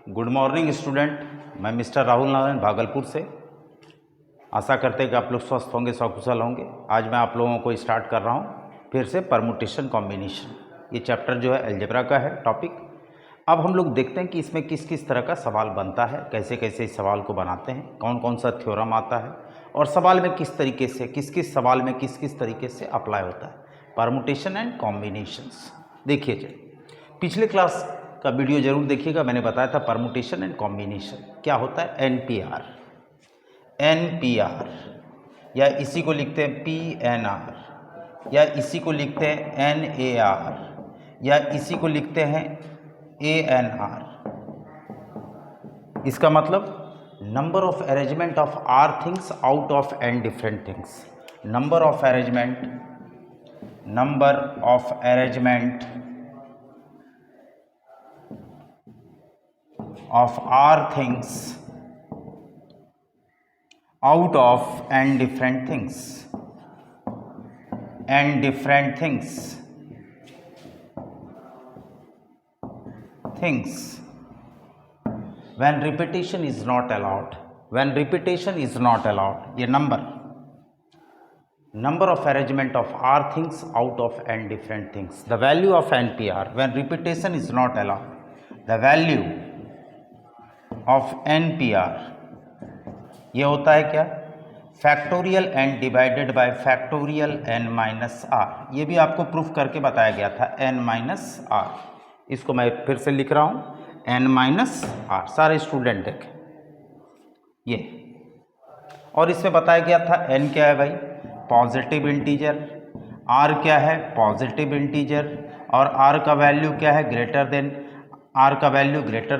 Good morning student, मैं mister Rahul Narayan Bhagalpur से। आशा करते हैं कि आप लोग स्वस्थ होंगे, सकुशल होंगे। आज मैं आप लोगों को स्टार्ट कर रहा हूँ फिर से परमुटेशन कॉम्बिनेशन। ये चैप्टर जो है अलजेब्रा का है टॉपिक। अब हम लोग देखते हैं कि इसमें किस किस तरह का सवाल बनता है, कैसे कैसे इस सवाल को बनाते हैं, कौन कौन सा थ्योरम आता है और सवाल में किस तरीके से किस सवाल में किस तरीके से अप्लाई होता है परमुटेशन एंड कॉम्बिनेशंस। देखिए जी, पिछले क्लास का वीडियो जरूर देखिएगा। मैंने बताया था परमुटेशन एंड कॉम्बिनेशन क्या होता है। एनपीआर या इसी को लिखते हैं पीएनआर या इसी को लिखते हैं एनएआर या इसी को लिखते हैं एएनआर। इसका मतलब number of arrangement of R things out of N different things. Number of arrangement of r things out of n different things when repetition is not allowed ये number of arrangement of r things out of n different things, the value of NPR when repetition is not allowed, the value of NPR ये होता है क्या, factorial n divided by factorial n minus R. ये भी आपको proof करके बताया गया था n माइनस आर। इसको मैं फिर से लिख रहा हूँ n माइनस आर। सारे स्टूडेंट देखें ये, और इसमें बताया गया था n क्या है भाई, पॉजिटिव इंटीजर, r क्या है, पॉजिटिव इंटीजर, और r का वैल्यू क्या है, greater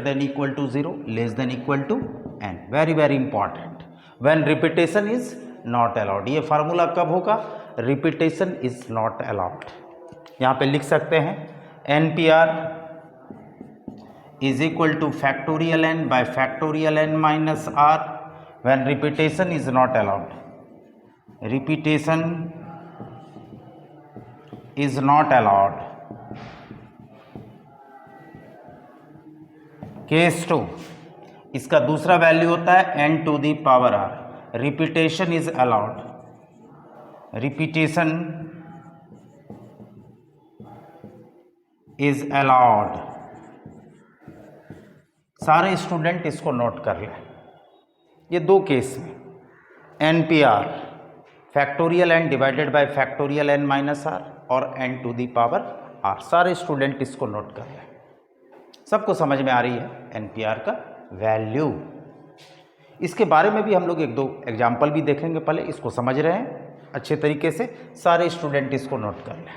than equal to 0, less than equal to n। Very very important, when repetition is not allowed. ये फार्मूला कब होगा, रिपीटेशन इज नॉट अलाउड। यहाँ पे लिख सकते हैं NPR is equal to factorial n by factorial n minus r when repetition is not allowed. Repetition is not allowed. Case 2, इसका दूसरा वैल्यू होता है n to the power r। Repetition is allowed, repetition is allowed. सारे student इसको note कर लें। ये दो केस में NPR factorial n divided by factorial n minus r और n to the power r। सारे स्टूडेंट इसको नोट कर लें। सबको समझ में आ रही है NPR का वैल्यू। इसके बारे में भी हम लोग एक दो एग्जाम्पल भी देखेंगे। पहले इसको समझ रहे हैं अच्छे तरीके से, सारे स्टूडेंट इसको नोट कर लें।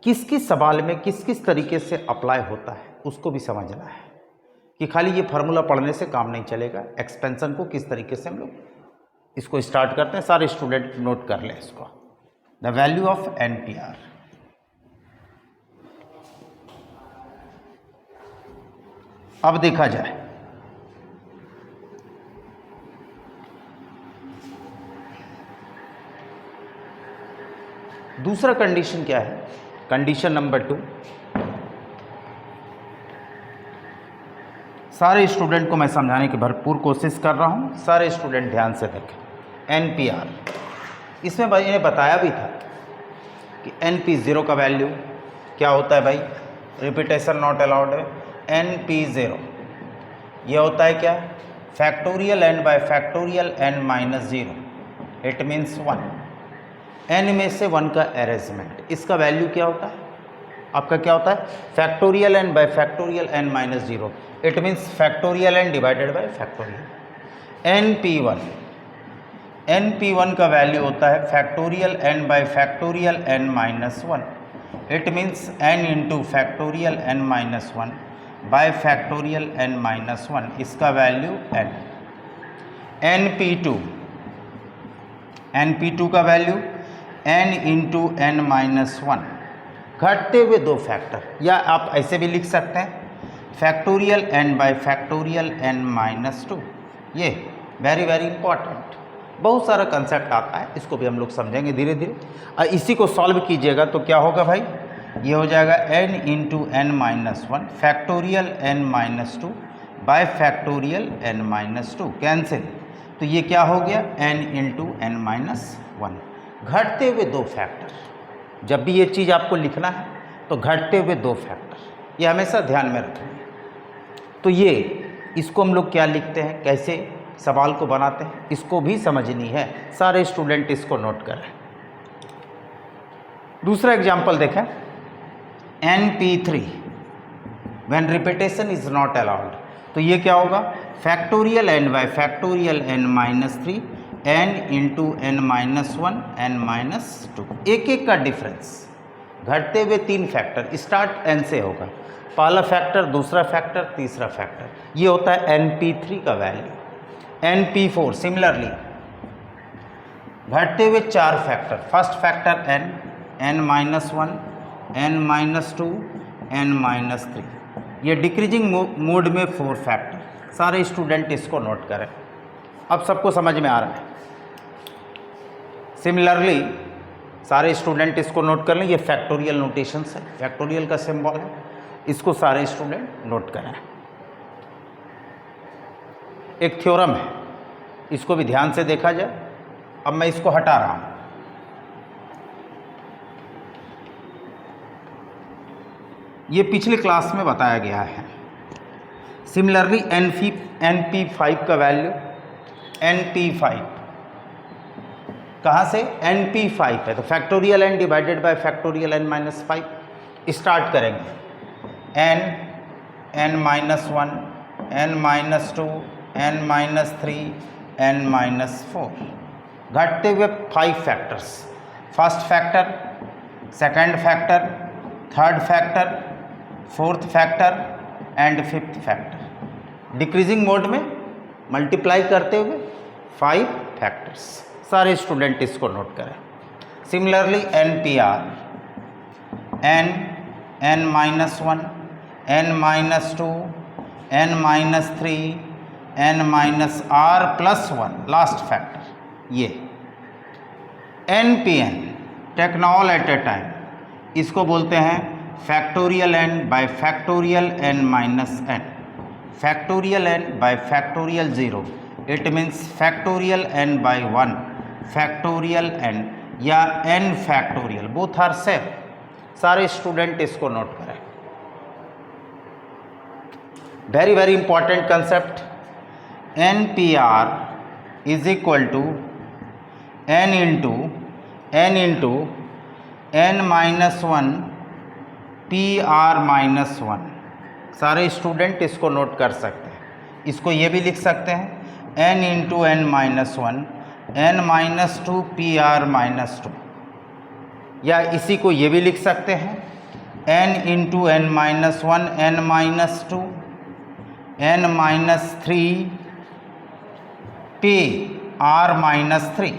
किस सवाल में किस तरीके से अप्लाई होता है उसको भी समझना है कि खाली ये फार्मूला पढ़ने से काम नहीं चलेगा। एक्सपेंशन को किस तरीके से हम लोग इसको स्टार्ट करते हैं, सारे स्टूडेंट नोट कर लें इसको। The value of NPR। अब देखा जाए दूसरा कंडीशन क्या है, कंडीशन नंबर 2। सारे स्टूडेंट को मैं समझाने की भरपूर कोशिश कर रहा हूं, सारे स्टूडेंट ध्यान से देखें। NPR, इसमें मैंने बताया भी था कि NP0 का वैल्यू क्या होता है भाई, रिपीटेशन नॉट अलाउड है। NP0 ये होता है क्या, factorial n by factorial n minus 0। It means 1, n में से 1 का अरेंजमेंट। इसका वैल्यू क्या होता है आपका, क्या होता है, factorial n by factorial n minus 0। It means factorial n divided by factorial. NP1 का वैल्यू होता है factorial n by factorial n minus 1। It means n into factorial n minus 1 bye factorial n minus 1। इसका value n। NP2 का value n into n minus 1, घटते हुए दो factor, या आप ऐसे भी लिख सकते हैं factorial n by factorial n minus 2। ये वेरी वेरी इंपॉर्टेंट, बहुत सारा कंसेप्ट आता है, इसको भी हम लोग समझेंगे धीरे धीरे। इसी को सॉल्व कीजिएगा तो क्या होगा भाई, ये हो जाएगा n into N minus one factorial n minus two by factorial n minus two, cancel. तो ये क्या हो गया n into N minus one. घटते हुए दो फैक्टर, जब भी ये चीज़ आपको लिखना है तो घटते हुए दो फैक्टर, ये हमेशा ध्यान में रखेंगे। तो ये इसको हम लोग क्या लिखते हैं, कैसे सवाल को बनाते हैं, इसको भी समझनी है। सारे स्टूडेंट इसको नोट करें। दूसरा एग्जाम्पल देखें, NP3 when repetition is not allowed. तो ये क्या होगा, factorial n by factorial n minus three n into N minus one N minus two. एक एक का डिफरेंस, घटते हुए तीन फैक्टर, स्टार्ट n से होगा, पहला फैक्टर, दूसरा फैक्टर, तीसरा फैक्टर। ये होता है NP3 का वैल्यू। NP4 सिमिलरली घटते हुए चार factor, first factor n, n minus one, n minus two, n minus three. ये डिक्रीजिंग मोड में फोर फैक्टर। सारे स्टूडेंट इसको नोट करें। अब सबको समझ में आ रहा है। सिमिलरली सारे स्टूडेंट इसको नोट कर लें। ये फैक्टोरियल नोटेशंस है, फैक्टोरियल का सिंबल है, इसको सारे स्टूडेंट नोट करें। एक थ्योरम है, इसको भी ध्यान से देखा जाए। अब मैं इसको हटा रहा हूं। ये पिछली क्लास में बताया गया है। सिमिलरली NP5 का वैल्यू, NP5 कहाँ से, NP5 है तो factorial n divided by factorial n minus five. Start करेंगे n minus one, n minus two, n minus three, n minus four. घटते हुए five factors, first factor, second factor, third factor, fourth factor and fifth factor. Decreasing mode में multiply करते हुए five factors. सारे student इसको note करें। Similarly NPR, n minus one, n minus two, n minus three, n minus r plus one, last factor. ये NPN take all at a time, इसको बोलते हैं factorial n by factorial n minus n। Factorial n by factorial zero, it means factorial n by one, factorial n या n factorial, both are same. सारे student इसको note करें। Very very important concept. NPR is equal to n into n minus one PR minus one. सारे student इसको note कर सकते हैं। इसको ये भी लिख सकते हैं n into N minus one, n minus two PR minus two, या इसी को ये भी लिख सकते हैं n into N minus one, n minus two, n minus three PR minus three,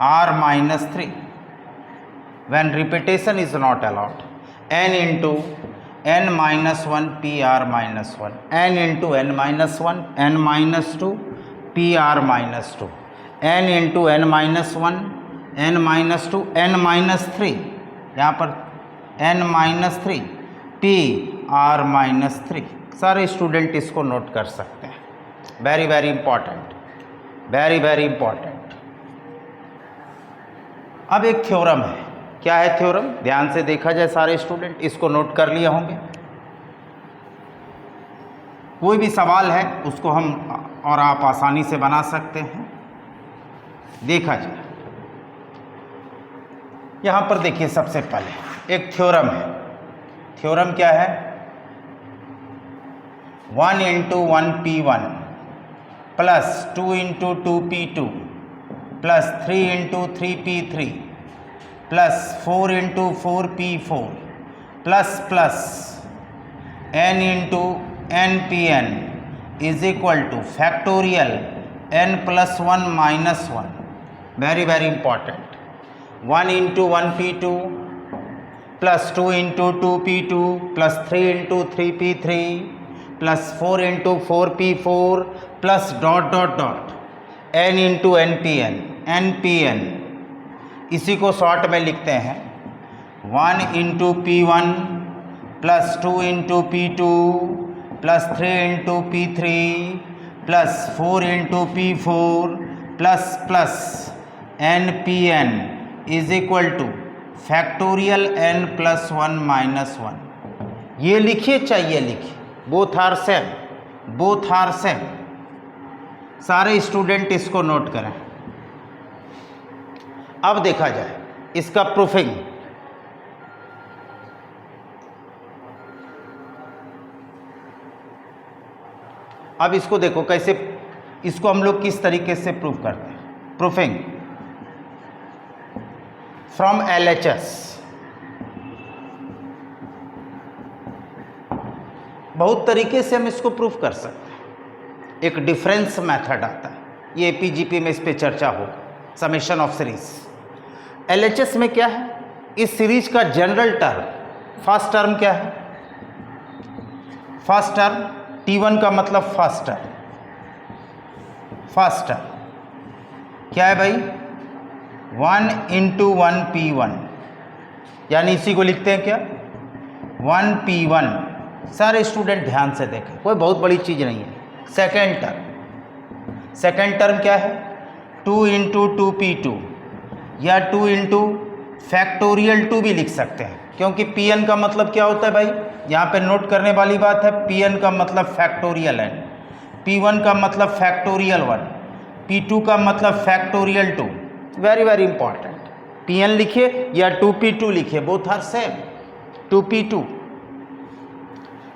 R minus three when repetition is not allowed। n into n minus 1 PR minus 1, n into n minus 1, n minus 2 PR minus 2, n into n minus 1, n minus 2, n minus 3, यहाँ पर n minus 3 PR minus 3। सारे student इसको note कर सकते हैं। Very very important, very very important. अब एक theorem है। क्या है थ्योरम, ध्यान से देखा जाए। सारे स्टूडेंट इसको नोट कर लिए होंगे। कोई भी सवाल है उसको हम और आप आसानी से बना सकते हैं। देखा जाए, यहाँ पर देखिए, सबसे पहले एक थ्योरम है। थ्योरम क्या है, 1 into 1P1 plus 2 into 2P2 plus 3 into 3P3 plus 4 into 4P4 plus n into NPN is equal to factorial n plus one minus one. Very very important. 1 into 1P2 plus 2 into 2P2 plus 3 into 3P3 plus 4 into 4P4 plus dot dot dot n into NPN। NPN इसी को short में लिखते हैं 1 into P1 plus 2 into P2 plus 3 into P3 plus 4 into P4 plus plus NPN is equal to factorial n plus 1 minus 1। ये लिखिए चाहिए लिखिए, both are same. सारे स्टूडेंट इसको नोट करें। अब देखा जाए इसका प्रूफिंग। अब इसको देखो कैसे, इसको हम लोग किस तरीके से प्रूफ करते हैं। Proofing from LHS। बहुत तरीके से हम इसको प्रूफ कर सकते हैं। एक डिफरेंस मेथड आता है, ये APGP में इस पे चर्चा हो, समेशन ऑफ सीरीज। LHS में क्या है, इस सीरीज का जनरल टर्म, फर्स्ट टर्म क्या है, फर्स्ट टर्म T1 का मतलब फर्स्ट टर्म क्या है भाई, 1 इंटू 1 P1, यानी इसी को लिखते हैं क्या 1 P1। सारे स्टूडेंट ध्यान से देखें, कोई बहुत बड़ी चीज़ नहीं है। सेकेंड टर्म क्या है 2 इंटू 2 P2, या 2 इंटू फैक्टोरियल 2 भी लिख सकते हैं, क्योंकि Pn का मतलब क्या होता है भाई, यहाँ पे नोट करने वाली बात है। Pn का मतलब फैक्टोरियल n, P1 का मतलब फैक्टोरियल 1, P2 का मतलब factorial 2। Very very important. Pn लिखिए या 2P2 लिखिए, बोथ आर सेम, 2P2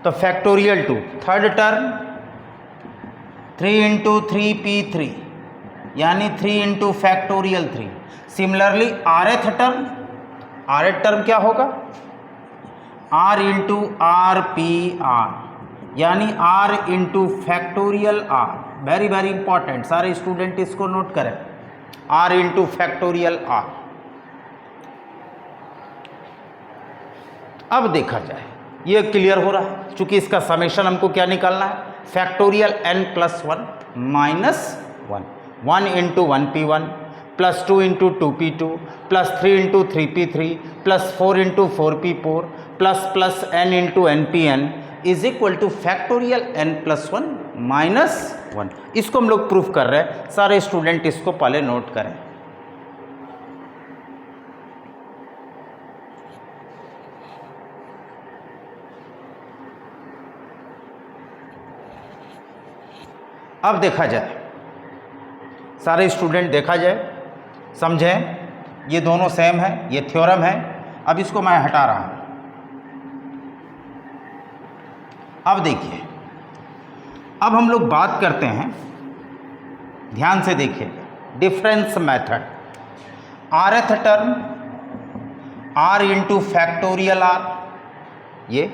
तो factorial 2। Third term 3 into 3P3, यानी 3 into factorial 3। Similarly rth term क्या होगा, r इंटू RPR, यानी r into factorial r। Very very important, सारे स्टूडेंट इसको नोट करें, r इंटू फैक्टोरियल r। अब देखा जाए, ये क्लियर हो रहा है, चूंकि इसका समेशन हमको क्या निकालना है, factorial n plus 1 minus 1। 1 into 1 P1 plus 2 into 2 P2 plus 3 into 3 P3 plus 4 into 4 P4 plus plus n into NPN is equal to factorial n plus 1 minus 1। इसको हम लोग प्रूफ कर रहे हैं, सारे स्टूडेंट इसको पहले नोट करें। अब देखा जाए, सारे स्टूडेंट देखा जाए, समझें, ये दोनों सेम है, ये थ्योरम है। अब इसको मैं हटा रहा हूं। अब देखिए, अब हम लोग बात करते हैं, ध्यान से देखिए, difference method. rth term r into factorial r, ये।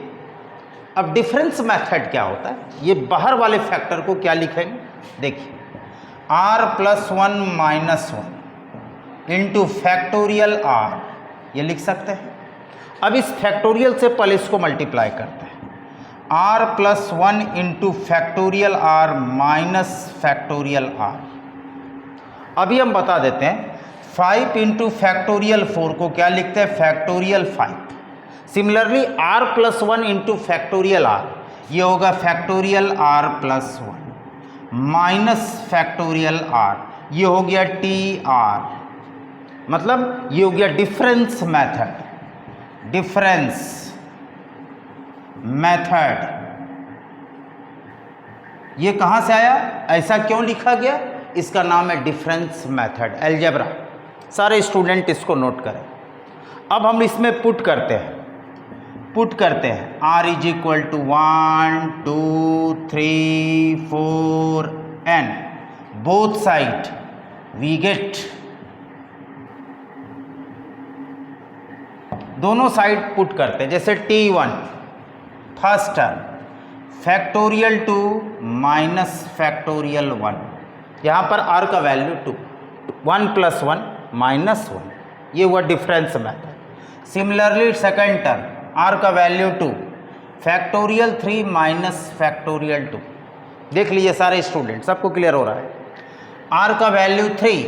अब डिफरेंस मेथड क्या होता है, ये बाहर वाले फैक्टर को क्या लिखेंगे, देखिए r plus 1 minus 1 into factorial r, ये लिख सकते हैं। अब इस फैक्टोरियल से पहले इसको मल्टीप्लाई करते हैं, r plus 1 into factorial r minus factorial r। अभी हम बता देते हैं, 5 इंटू फैक्टोरियल 4 को क्या लिखते हैं, factorial 5। Similarly r plus 1 into factorial r, ये होगा factorial r plus 1 minus factorial r, ये हो गया TR। मतलब ये हो गया डिफरेंस मेथड। ये कहाँ से आया, ऐसा क्यों लिखा गया, इसका नाम है डिफरेंस मेथड, अलजेब्रा। सारे स्टूडेंट इसको नोट करें। अब हम इसमें पुट करते हैं r is equal to 1 2 3 4 n, both side we get, दोनों साइड पुट करते हैं। जैसे T1 first term factorial 2 minus factorial 1, यहाँ पर r का वैल्यू 2, 1 प्लस 1 माइनस 1, ये हुआ difference method. Similarly second term r का वैल्यू 2, फैक्टोरियल 3 माइनस फैक्टोरियल 2। देख लीजिए सारे स्टूडेंट, सबको क्लियर हो रहा है। r का value 3,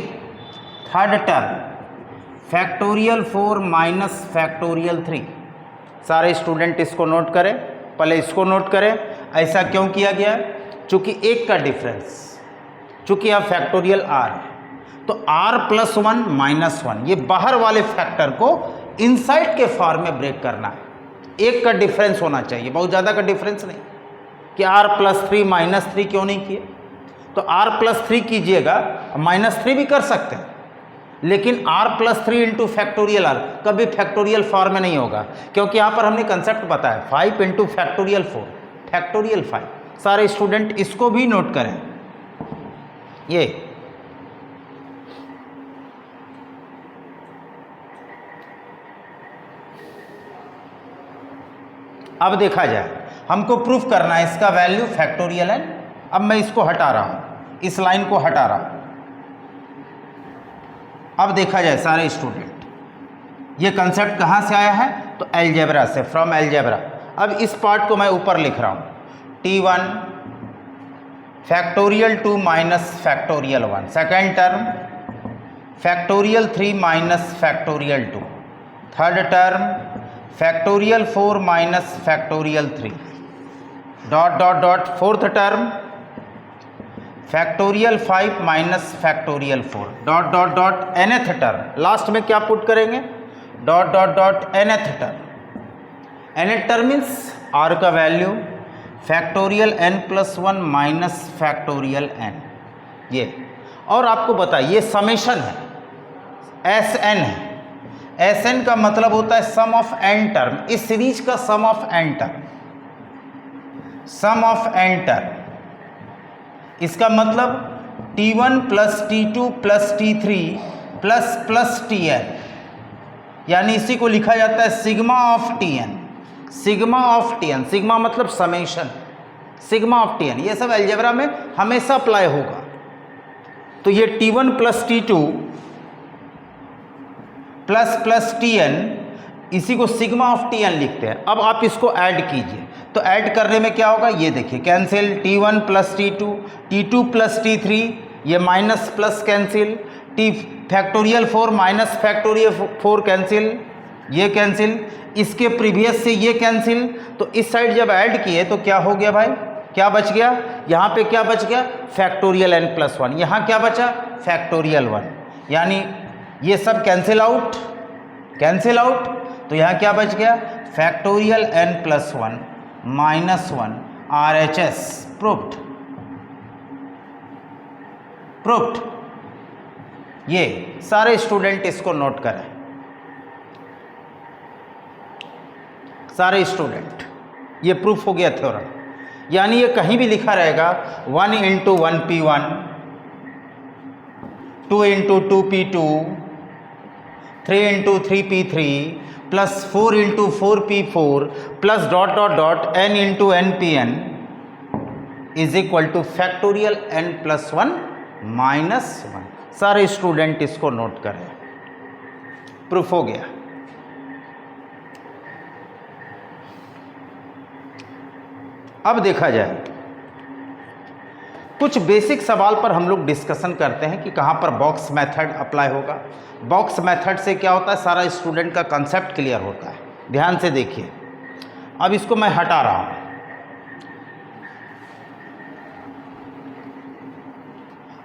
third term factorial 4 minus factorial 3। सारे स्टूडेंट इसको नोट करें, पहले इसको नोट करें। ऐसा क्यों किया गया? चूंकि एक का डिफरेंस, चूंकि अब फैक्टोरियल आर है तो r प्लस 1 माइनस 1, ये बाहर वाले फैक्टर को इनसाइड के फॉर्म में ब्रेक करना है। एक का डिफरेंस होना चाहिए, बहुत ज़्यादा का डिफरेंस नहीं कि r प्लस 3 माइनस 3 क्यों नहीं किए। तो r प्लस 3 कीजिएगा, माइनस 3 भी कर सकते हैं, लेकिन r plus 3 into factorial r कभी फैक्टोरियल फॉर्म में नहीं होगा, क्योंकि यहाँ पर हमने कंसेप्ट बताया 5 इंटू फैक्टोरियल 4 फैक्टोरियल 5। सारे स्टूडेंट इसको भी नोट करें। ये अब देखा जाए, हमको प्रूफ करना है इसका वैल्यू फैक्टोरियल है। अब मैं इसको हटा रहा हूं, इस लाइन को हटा रहा हूं। अब देखा जाए सारे स्टूडेंट, ये कंसेप्ट कहाँ से आया है? तो अलजेब्रा से, फ्रॉम अलजेब्रा। अब इस पार्ट को मैं ऊपर लिख रहा हूं, T1 factorial 2 minus factorial 1, second term factorial 3 minus factorial 2, third term factorial 4 minus factorial 3, dot dot dot, fourth term factorial 5 minus factorial 4, dot dot dot, nth term last में क्या पुट करेंगे? Dot dot dot, nth term. nth term means r का value factorial n plus 1 minus factorial n, ये। और आपको बताइए ये summation है, Sn है। Sn का मतलब होता है सम ऑफ n टर्म, इस सीरीज का sum of n term, sum of n term. इसका मतलब T1 plus T2 plus T3 plus plus Tn, यानी इसी को लिखा जाता है sigma of Tn, sigma of Tn। Sigma मतलब समेशन, सिग्मा ऑफ Tn। ये सब अलजेब्रा में हमेशा अप्लाई होगा। तो ये T1 plus T2 plus plus Tn, इसी को सिग्मा ऑफ Tn लिखते हैं। अब आप इसको ऐड कीजिए, तो ऐड करने में क्या होगा? ये देखिए, cancel T1 plus T2, T2 plus T3, ये minus plus cancel, T factorial 4 minus factorial 4 cancel, ये कैंसिल, इसके प्रीवियस से ये कैंसिल। तो इस साइड जब ऐड किए तो क्या हो गया भाई? क्या बच गया? यहाँ पे क्या बच गया? Factorial n plus 1। यहाँ क्या बचा? फैक्टोरियल 1। यानी ये सब कैंसिल आउट, कैंसिल आउट। तो यहाँ क्या बच गया? Factorial n plus 1 minus 1 RHS। Proved, proved. ये सारे स्टूडेंट इसको नोट करें, सारे स्टूडेंट, ये प्रूफ हो गया थ्योरम। यानी ये कहीं भी लिखा रहेगा 1 into 1p1, 2 into 2p2, 3 into 3p3 plus 4 into 4p4 plus dot dot dot n into npn is equal to factorial n plus 1 minus 1। सारे स्टूडेंट इसको नोट करें, प्रूफ हो गया। अब देखा जाए, कुछ बेसिक सवाल पर हम लोग डिस्कशन करते हैं कि कहाँ पर बॉक्स मेथड अप्लाई होगा। बॉक्स मेथड से क्या होता है? सारा स्टूडेंट का कंसेप्ट क्लियर होता है। ध्यान से देखिए, अब इसको मैं हटा रहा हूँ।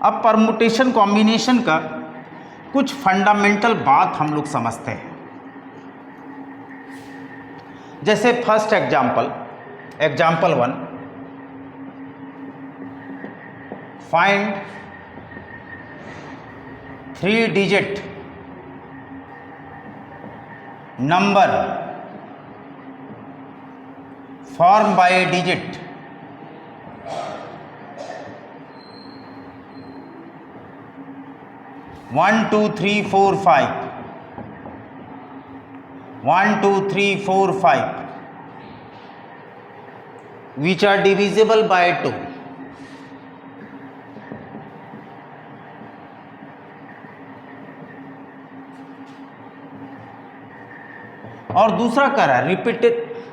अब परमुटेशन कॉम्बिनेशन का कुछ फंडामेंटल बात हम लोग समझते हैं। जैसे first example, example 1, find 3 digit number form bye digit 1 2 3 4 5, 1 2 3 4 5 which are divisible by 2। और दूसरा कह रहा है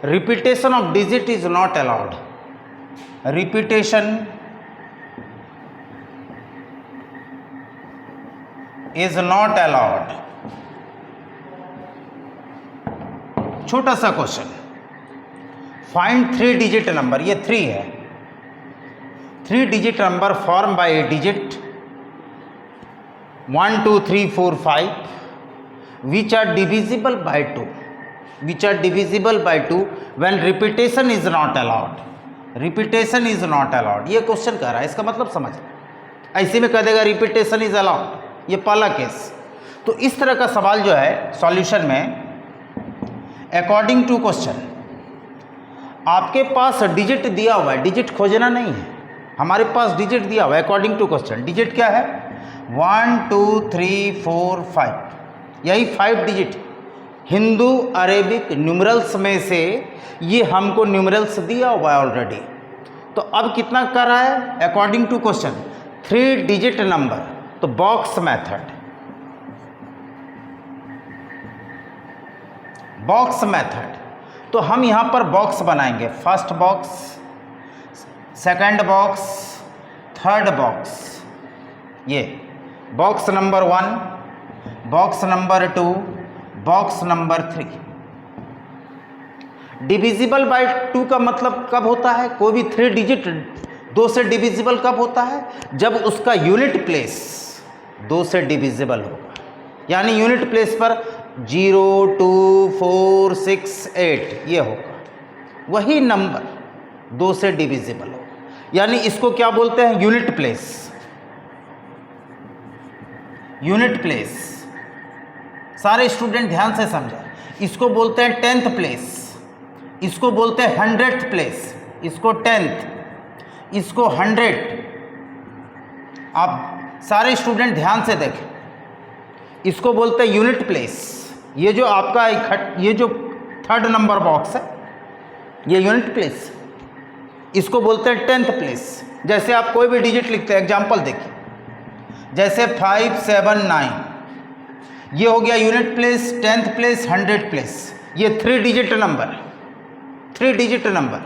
repetition of digit is not allowed. Repetition is not allowed छोटा सा क्वेश्चन, फाइंड 3 डिजिट नंबर, ये 3 है, 3 digit number form by a digit 1 2 3 4 5 which are divisible by 2, which are divisible by 2 when repetition is not allowed, repetition is not allowed। ये question कर रहा है, इसका मतलब समझ, ऐसे में कह देगा रिपीटेशन इज अलाउड, ये पहला केस। तो इस तरह का सवाल जो है सॉल्यूशन में अकॉर्डिंग टू क्वेश्चन आपके पास डिजिट दिया हुआ है, डिजिट खोजना नहीं है, हमारे पास डिजिट दिया हुआ है अकॉर्डिंग टू क्वेश्चन। डिजिट क्या है 1 2 3 4 5, यही 5 डिजिट हिंदू अरेबिक न्यूमरल्स में से ये हमको न्यूमरल्स दिया हुआ है ऑलरेडी। तो अब कितना कर रहा है according to question 3 digit number, तो बॉक्स मेथड, बॉक्स मेथड, तो हम यहाँ पर बॉक्स बनाएंगे, first box, second box, third box, ये box number 1, box number 2, box number 3। Divisible by 2 का मतलब कब होता है, कोई भी 3 डिजिट 2 से डिविजिबल कब होता है, जब उसका यूनिट प्लेस 2 से डिविजिबल होगा, यानी यूनिट प्लेस पर 0 2 4 6 8 ये होगा, वही नंबर 2 से डिविजिबल होगा, यानी इसको क्या बोलते हैं यूनिट प्लेस, यूनिट प्लेस। सारे स्टूडेंट ध्यान से समझें, इसको बोलते हैं 10th प्लेस, इसको बोलते हैं 100th प्लेस, इसको 10th, इसको 100। आप सारे स्टूडेंट ध्यान से देखें, इसको बोलते हैं यूनिट प्लेस। ये जो आपका ये जो 3rd नंबर बॉक्स है ये यूनिट प्लेस, इसको बोलते हैं 10th प्लेस। जैसे आप कोई भी डिजिट लिखते हैं, एग्जांपल देखिए, जैसे 5 7 9, ये हो गया unit place, 10th place, 100th place, ये 3 डिजिट नंबर, 3 डिजिट नंबर।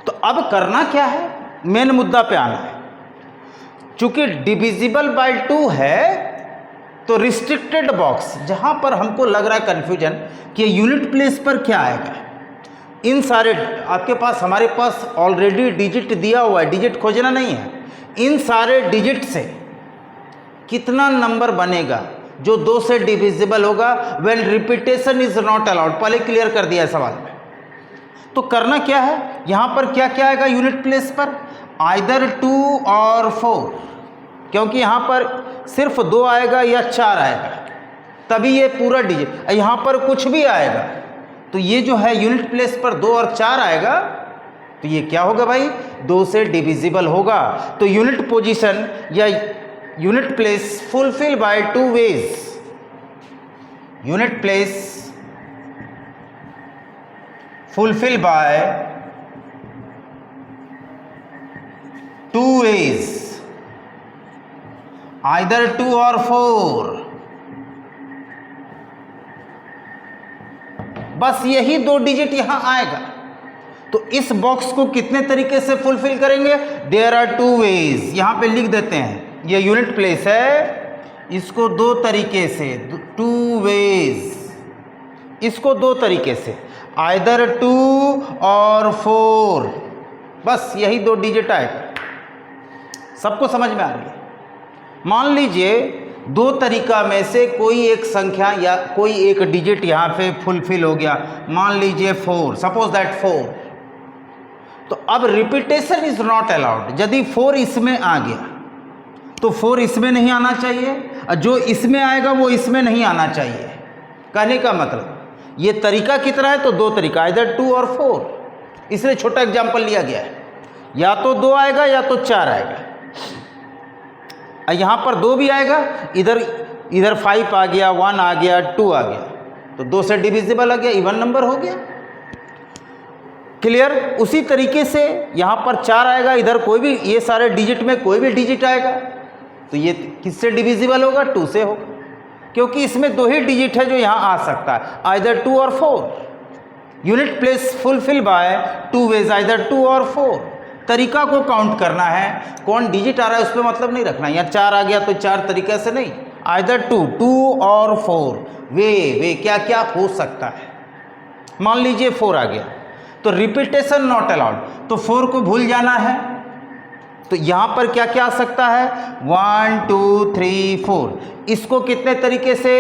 तो अब करना क्या है, मेन मुद्दा पे आना है। चूंकि डिविजिबल बाय 2 है तो रिस्ट्रिक्टेड बॉक्स, जहां पर हमको लग रहा है कन्फ्यूजन कि यूनिट प्लेस पर क्या आएगा, इन सारे आपके पास, हमारे पास ऑलरेडी डिजिट दिया हुआ है, डिजिट खोजना नहीं है, इन सारे डिजिट से कितना नंबर बनेगा जो 2 से डिविजिबल होगा when repetition is not allowed. पहले क्लियर कर दिया है सवाल में। तो करना क्या है, यहां पर क्या क्या आएगा यूनिट प्लेस पर, आइदर 2 और 4, क्योंकि यहां पर सिर्फ 2 आएगा या 4 आएगा तभी ये पूरा डिजिट, यहां पर कुछ भी आएगा तो ये जो है यूनिट प्लेस पर 2 और 4 आएगा तो ये क्या होगा भाई 2 से डिविजिबल होगा। तो यूनिट पोजीशन या unit place fulfil by 2 ways, unit place fulfil by 2 ways, either 2 और 4। बस यही 2 डिजिट यहां आएगा। तो इस बॉक्स को कितने तरीके से फुलफिल करेंगे, देयर आर 2 वेज, यहां पे लिख देते हैं, ये यूनिट प्लेस है, इसको 2 तरीके से, 2 वेज, इसको 2 तरीके से, आइदर 2 और 4, बस यही 2 डिजिट आएगा। सबको समझ में आ रही है। मान लीजिए 2 तरीका में से कोई एक संख्या या कोई एक डिजिट यहाँ पे फुलफिल हो गया, मान लीजिए 4, सपोज दैट 4। तो अब रिपीटेशन इज नॉट अलाउड, यदि 4 इसमें आ गया तो 4 इसमें नहीं आना चाहिए, और जो इसमें आएगा वो इसमें नहीं आना चाहिए। कहने का मतलब ये तरीका कितना है, तो 2 तरीका, इधर 2 और 4, इसलिए छोटा एग्जाम्पल लिया गया है, या तो 2 आएगा या तो 4 आएगा। यहाँ पर 2 भी आएगा, इधर 5 आ गया, 1 आ गया, 2 आ गया, तो 2 से डिविजिबल आ गया, इवन नंबर हो गया। क्लियर। उसी तरीके से यहाँ पर 4 आएगा, इधर कोई भी, ये सारे डिजिट में कोई भी डिजिट आएगा तो ये किससे डिविजिबल होगा, 2 से होगा, क्योंकि इसमें 2 ही डिजिट है जो यहाँ आ सकता है, आइदर 2 और 4। Unit place fulfil by 2 ways, either 2 और 4। तरीका को काउंट करना है, कौन डिजिट आ रहा है उस पर मतलब नहीं रखना, यहाँ 4 आ गया तो 4 तरीके से नहीं, आइदर 2 और 4 वे क्या क्या हो सकता है। मान लीजिए 4 आ गया, तो रिपीटेशन नॉट अलाउड, तो 4 को भूल जाना है। तो यहां पर क्या क्या आ सकता है, 1 2 3 4, इसको कितने तरीके से,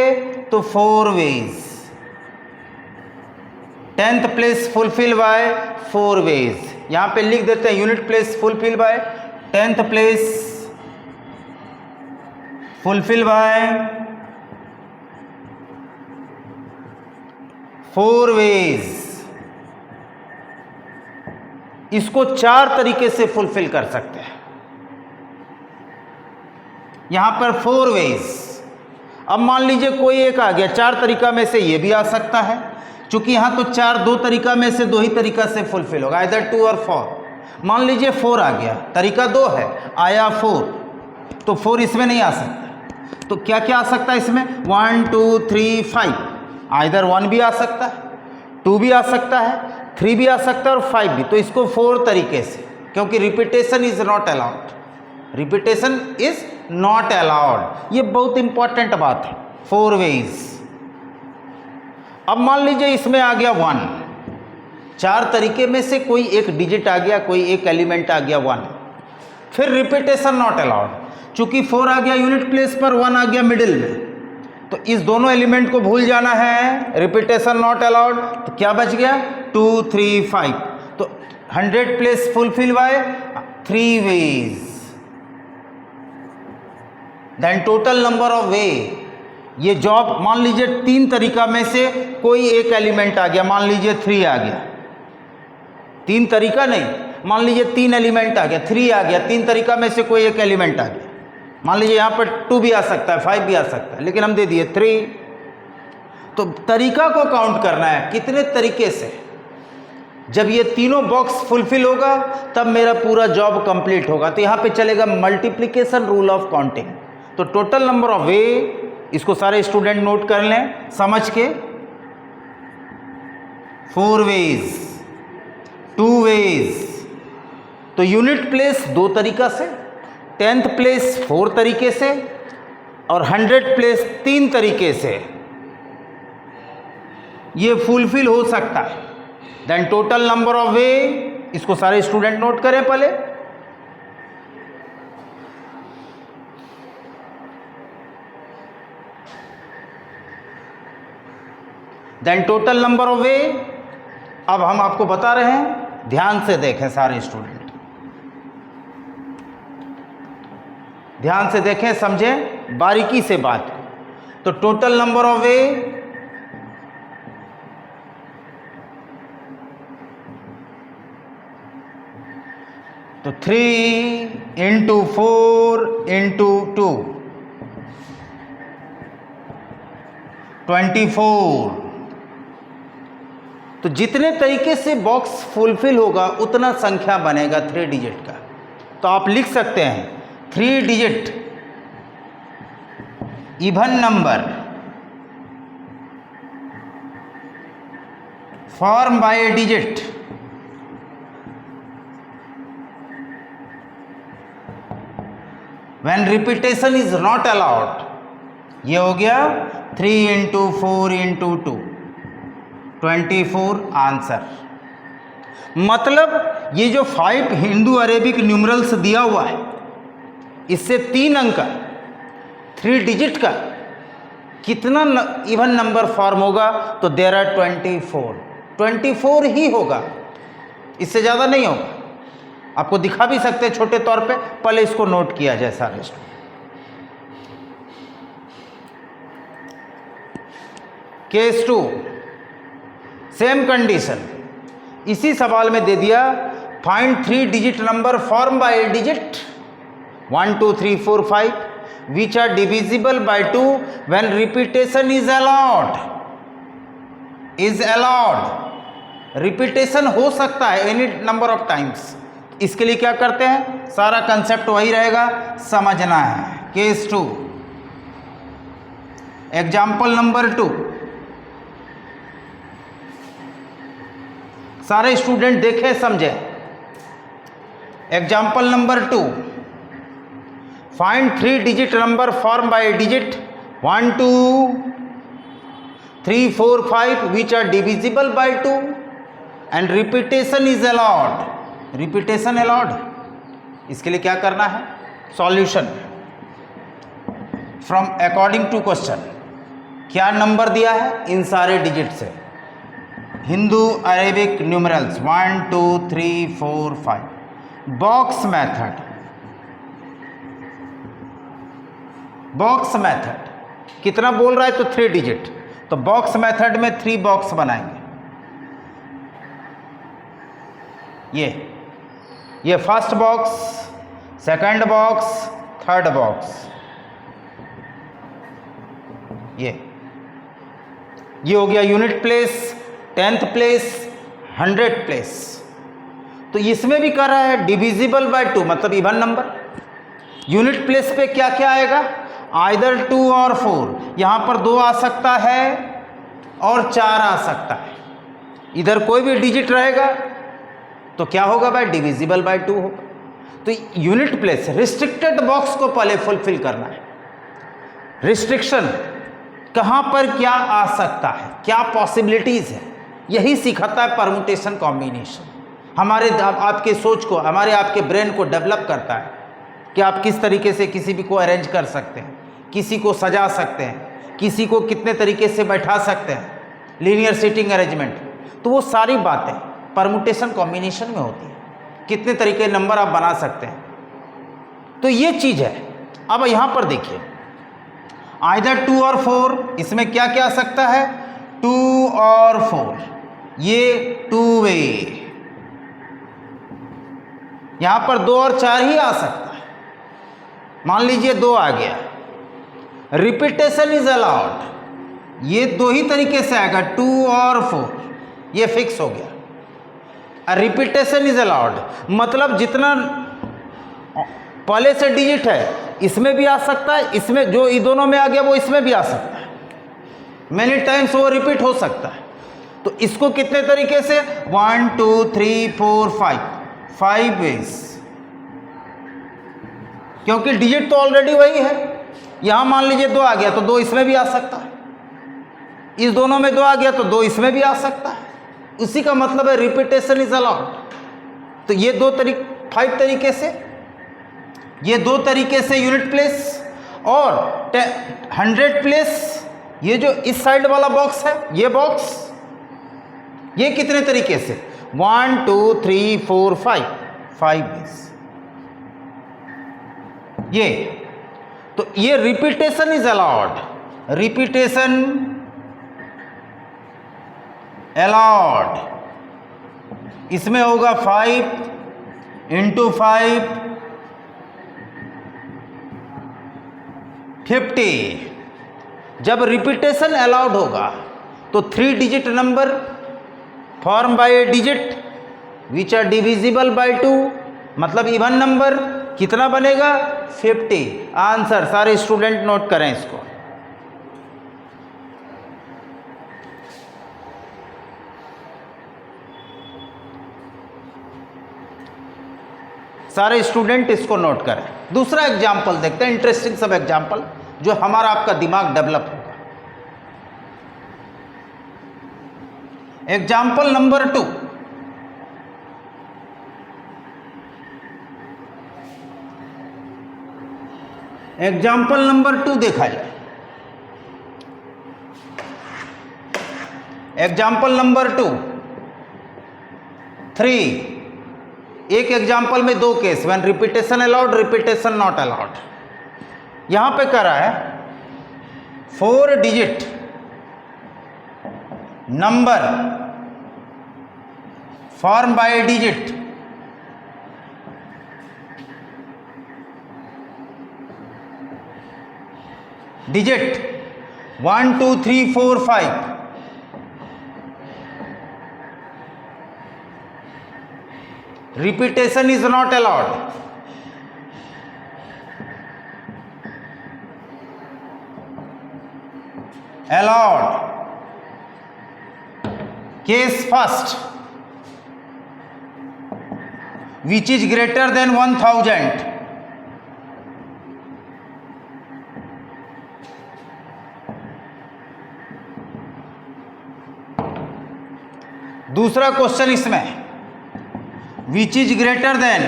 तो 4 ways. 10th place fulfil by 4 ways, यहां पे लिख देते हैं unit place fulfil by 10th place fulfil by 4 ways. इसको 4 तरीके से फुलफिल कर सकते हैं, यहां पर 4 वेज। अब मान लीजिए कोई एक आ गया, 4 तरीका में से ये भी आ सकता है, क्योंकि यहां तो 4 2 तरीका में से 2 ही तरीका से फुलफिल होगा, इधर 2 और 4। मान लीजिए 4 आ गया, तरीका 2 है, आया 4, तो 4 इसमें नहीं आ सकता। तो क्या क्या आ सकता है इसमें, 1 2 3 5, इधर 1 भी आ सकता है, 2 भी आ सकता है, 3 भी आ सकता है और 5 भी। तो इसको 4 तरीके से, क्योंकि repetition is not allowed, repetition is not allowed, ये बहुत इंपॉर्टेंट बात है, 4 वेज। अब मान लीजिए इसमें आ गया 1, 4 तरीके में से कोई एक डिजिट आ गया, कोई एक एलिमेंट आ गया 1, फिर रिपीटेशन नॉट अलाउड, चूंकि 4 आ गया यूनिट प्लेस पर, 1 आ गया मिडिल में, तो इस दोनों एलिमेंट को भूल जाना है, रिपीटेशन नॉट अलाउड। तो क्या बच गया, 2 3 5, तो 100 place fulfil by 3 ways. Then total number of way, ये जॉब मान लीजिए 3 तरीका में से कोई एक एलिमेंट आ गया, मान लीजिए 3 आ गया, 3 तरीका नहीं, मान लीजिए 3 एलिमेंट आ गया, 3 आ गया, 3 तरीका में से कोई एक एलिमेंट आ गया, मान लीजिए यहाँ पर 2 भी आ सकता है, 5 भी आ सकता है, लेकिन हम दे दिए 3। तो तरीका को काउंट करना है, कितने तरीके से, जब ये तीनों बॉक्स फुलफिल होगा तब मेरा पूरा जॉब कंप्लीट होगा। तो यहाँ पे चलेगा मल्टीप्लिकेशन रूल ऑफ काउंटिंग। तो टोटल नंबर ऑफ वे, इसको सारे स्टूडेंट नोट कर लें समझ के, 4 वेज, 2 वेज, तो यूनिट प्लेस 2 तरीका से, 10th प्लेस 4 तरीके से और 100 प्लेस 3 तरीके से ये फुलफिल हो सकता है। Then total number of way, इसको सारे स्टूडेंट नोट करें पहले, then total number of way. अब हम आपको बता रहे हैं, ध्यान से देखें सारे स्टूडेंट, ध्यान से देखें, समझें बारीकी से बात को। तो टोटल नंबर ऑफ वे, तो 3 × 4 × 2, 24। तो जितने तरीके से बॉक्स फुलफिल होगा उतना संख्या बनेगा 3 डिजिट का। तो आप लिख सकते हैं 3 digit even number form by a digit when repetition is not allowed. ये हो गया 3 × 4 × 2, 24 आंसर। मतलब ये जो 5 हिंदू अरेबिक न्यूमरल्स दिया हुआ है, इससे 3 अंक का 3 डिजिट का कितना इवन नंबर फॉर्म होगा, तो देयर आर 24 ही होगा, इससे ज़्यादा नहीं होगा। आपको दिखा भी सकते हैं छोटे तौर पे, पहले इसको नोट किया जाए सारे स्टूडेंट। केस 2 सेम कंडीशन, इसी सवाल में दे दिया find 3 digit number form by a digit 1 2 3 4 5 which are divisible by 2 when repetition is allowed। Repetition हो सकता है एनी नंबर ऑफ टाइम्स। इसके लिए क्या करते हैं, सारा कंसेप्ट वही रहेगा, समझना है। केस 2 एग्जाम्पल नंबर 2, सारे स्टूडेंट देखें समझे। Example number 2, find 3 digit number form bye digit 1 2 3, 4, 5 which are divisible by 2 and repetition is allowed. Repetition allowed. इसके लिए क्या करना है? Solution from according to question. क्या नंबर दिया है? इन सारे डिजिट से Hindu Arabic numerals 1, 2, 3, 4, 5. Box method. Box method कितना बोल रहा है? तो 3 डिजिट. तो बॉक्स मेथड में 3 बॉक्स बनाएंगे. ये first box, second box, third box. ये हो गया unit place, 10th place, 100th place. तो इसमें भी कर रहा है डिविजिबल बाय 2 मतलब इवन नंबर. यूनिट प्लेस पे क्या क्या आएगा? आइदर 2 और 4. यहां पर 2 आ सकता है और 4 आ सकता है. इधर कोई भी डिजिट रहेगा तो क्या होगा भाई? डिविजिबल बाय 2 होगा. तो यूनिट प्लेस रिस्ट्रिक्टेड बॉक्स को पहले फुलफिल करना है. रिस्ट्रिक्शन कहां पर क्या आ सकता है, क्या पॉसिबिलिटीज है, यही सिखाता है परमुटेशन कॉम्बिनेशन. हमारे आपके सोच को, हमारे आपके ब्रेन को डेवलप करता है कि आप किस तरीके से किसी भी को अरेंज कर सकते हैं, किसी को सजा सकते हैं, किसी को कितने तरीके से बैठा सकते हैं, लीनियर सीटिंग अरेंजमेंट. तो वो सारी बातें परमुटेशन कॉम्बिनेशन में होती है. कितने तरीके नंबर आप बना सकते हैं. तो ये चीज़ है. अब यहाँ पर देखिए आइदर 2 और 4. इसमें क्या क्या आ सकता है? 2 और 4. ये 2 वे. यहाँ पर 2 और 4 ही आ सकता है. मान लीजिए 2 आ गया. Repetition is allowed. ये 2 ही तरीके से आएगा 2 और 4. ये फिक्स हो गया. रिपीटेशन इज अलाउड मतलब जितना पहले से डिजिट है इसमें भी आ सकता है, इसमें जो ये दोनों में आ गया वो इसमें भी आ सकता है. मेनी टाइम्स वो रिपीट हो सकता है. तो इसको कितने तरीके से? 1, 2, 3, 4, 5 वेज. क्योंकि डिजिट तो ऑलरेडी वही है. यहां मान लीजिए 2 आ गया तो 2 इसमें भी आ सकता है. इस दोनों में 2 आ गया तो 2 इसमें भी आ सकता है. उसी का मतलब है रिपीटेशन इज अलाउड. तो ये 5 तरीके से, ये 2 तरीके से यूनिट प्लेस और 100 प्लेस. ये जो इस साइड वाला बॉक्स है, ये बॉक्स, ये कितने तरीके से? 1, 2, 3, 4, 5 ये. तो ये repetition is allowed. Repetition allowed. इसमें होगा 5 इंटू 5 50. जब रिपीटेशन अलाउड होगा तो 3 digit number form by a digit which are divisible by 2 मतलब इवन नंबर कितना बनेगा? 50. आंसर. सारे स्टूडेंट नोट करें इसको. सारे स्टूडेंट इसको नोट करें. दूसरा एग्जाम्पल देखते हैं, इंटरेस्टिंग सब एग्जाम्पल जो हमारा आपका दिमाग डेवलप होगा. Example number 2. एग्जाम्पल नंबर 2 देखा जाए. Example number 2, 3. एक एग्जाम्पल में 2 case, when repetition allowed, repetition not allowed. यहां पे कह रहा है 4 digit number form bye digit digit 1, 2, 3, 4, 5. Repetition is not allowed. Allowed. Case first, which is greater than 1000. दूसरा क्वेश्चन इसमें, विच इज ग्रेटर देन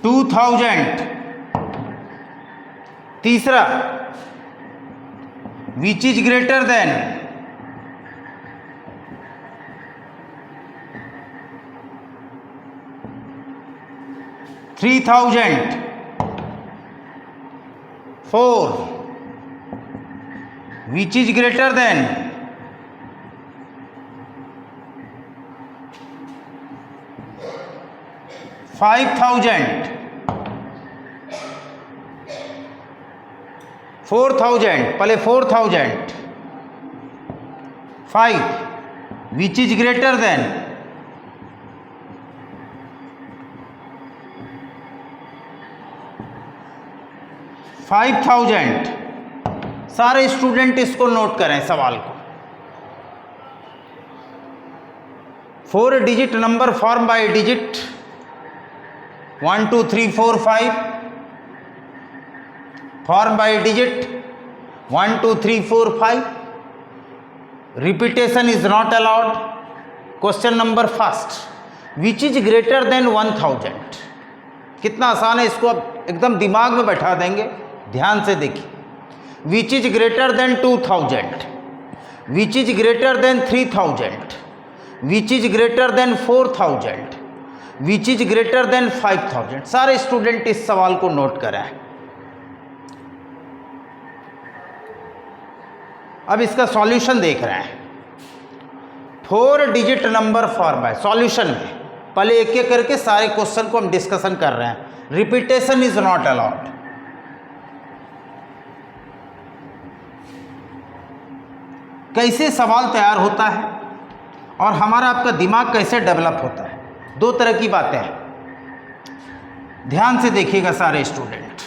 2000। तीसरा, which is greater than 3000। 4, which is greater than 5000। 4000, पहले 4000। 5, which is greater than 5000। सारे student इसको note करें सवाल को। 4 digit number form bye digit 1 2 3 4 5, form by digit 1 2 3 4 5, repetition is not allowed. Question number first, which is greater than 1000। कितना आसान है, इसको अब एकदम दिमाग में बैठा देंगे, ध्यान से देखिए। Which is greater than 2000, which is greater than 3000, which is greater than 4000, which is greater than 5000। सारे स्टूडेंट इस सवाल को नोट करें। अब इसका सॉल्यूशन देख रहे हैं। 4 डिजिट नंबर फॉर्म है सॉल्यूशन में, पहले एक एक करके सारे क्वेश्चन को हम डिस्कशन कर रहे हैं। Repetition is not allowed. कैसे सवाल तैयार होता है और हमारा आपका दिमाग कैसे डेवलप होता है, 2 तरह की बातें हैं। ध्यान से देखिएगा सारे स्टूडेंट।